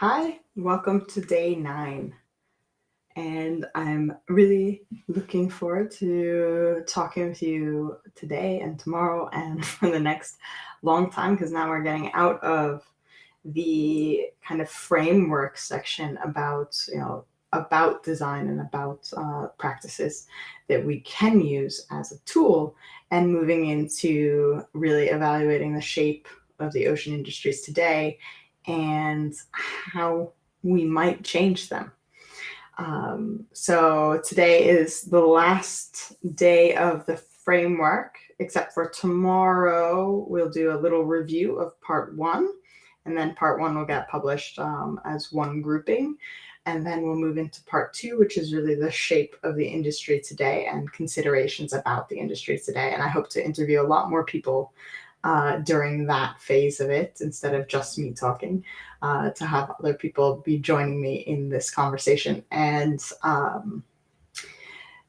Hi, welcome to day 9. And I'm really looking forward to talking with you today and tomorrow and for the next long time because now we're getting out of the kind of framework section about design and about practices that we can use as a tool and moving into really evaluating the shape of the ocean industries today and how we might change them. So today is the last day of the framework, except for tomorrow we'll do a little review of part 1, and then part 1 will get published as one grouping. And then we'll move into part 2, which is really the shape of the industry today and considerations about the industry today. And I hope to interview a lot more people during that phase of it instead of just me talking, to have other people be joining me in this conversation. And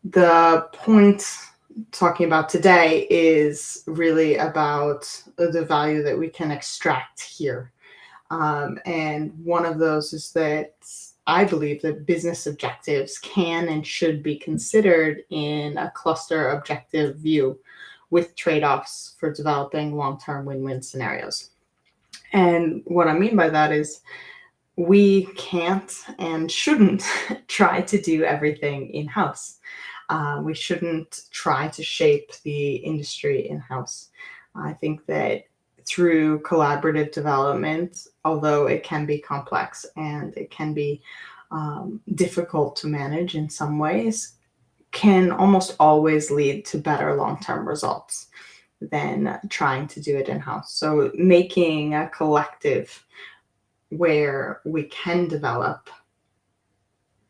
the point talking about today is really about the value that we can extract here. And one of those is that I believe that business objectives can and should be considered in a cluster objective view with trade-offs for developing long-term win-win scenarios. And what I mean by that is we can't and shouldn't try to do everything in-house. We shouldn't try to shape the industry in-house. I think that through collaborative development, although it can be complex and it can be difficult to manage in some ways, can almost always lead to better long-term results than trying to do it in-house. So making a collective where we can develop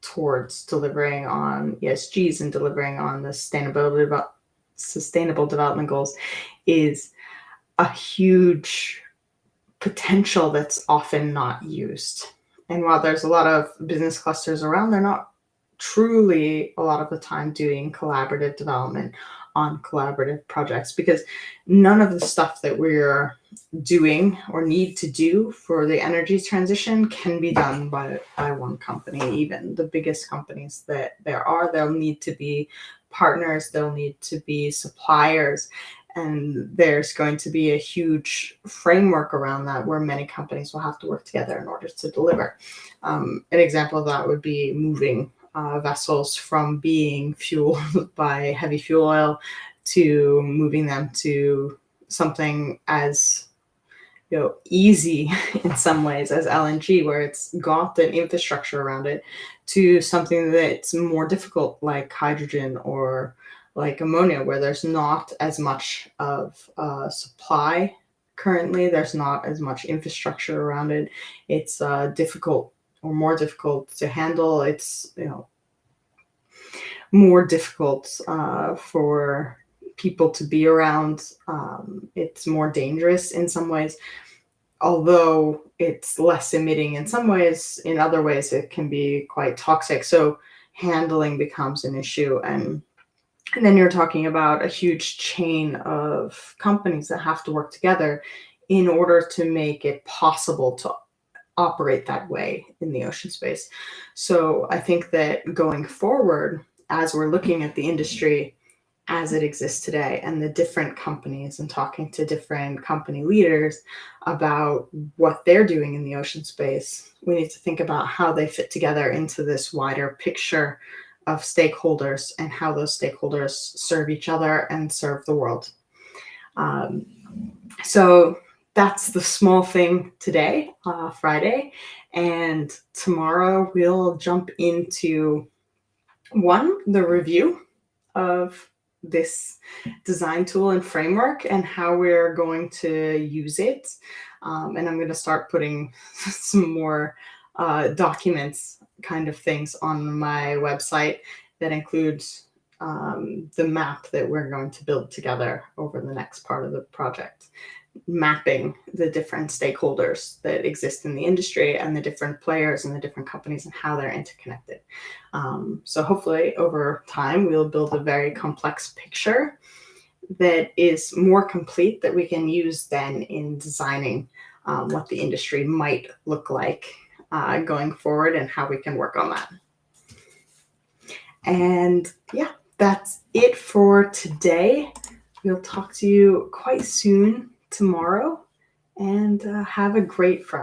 towards delivering on ESGs and delivering on the sustainable development goals is a huge potential that's often not used. And while there's a lot of business clusters around, they're not truly a lot of the time doing collaborative development on collaborative projects, because none of the stuff that we're doing or need to do for the energy transition can be done by one company. Even the biggest companies that there are, they'll need to be partners, they'll need to be suppliers, and there's going to be a huge framework around that where many companies will have to work together in order to deliver. An example of that would be moving vessels from being fueled by heavy fuel oil to moving them to something as easy in some ways as LNG, where it's got an infrastructure around it, to something that's more difficult like hydrogen or like ammonia, where there's not as much of supply currently, there's not as much infrastructure around it. It's difficult or more difficult to handle. It's more difficult for people to be around. It's more dangerous in some ways, although it's less emitting in some ways. In other ways, it can be quite toxic. So handling becomes an issue. And then you're talking about a huge chain of companies that have to work together in order to make it possible to operate that way in the ocean space. So I think that going forward, as we're looking at the industry as it exists today and the different companies and talking to different company leaders about what they're doing in the ocean space, we need to think about how they fit together into this wider picture of stakeholders and how those stakeholders serve each other and serve the world. So that's the small thing today, Friday. And tomorrow we'll jump into the review of this design tool and framework and how we're going to use it. And I'm going to start putting some more documents kind of things on my website that includes the map that we're going to build together over the next part of the project, mapping the different stakeholders that exist in the industry and the different players and the different companies and how they're interconnected. So hopefully over time, we'll build a very complex picture that is more complete that we can use then in designing what the industry might look like going forward and how we can work on that. And yeah, that's it for today. We'll talk to you quite soon tomorrow, and have a great Friday.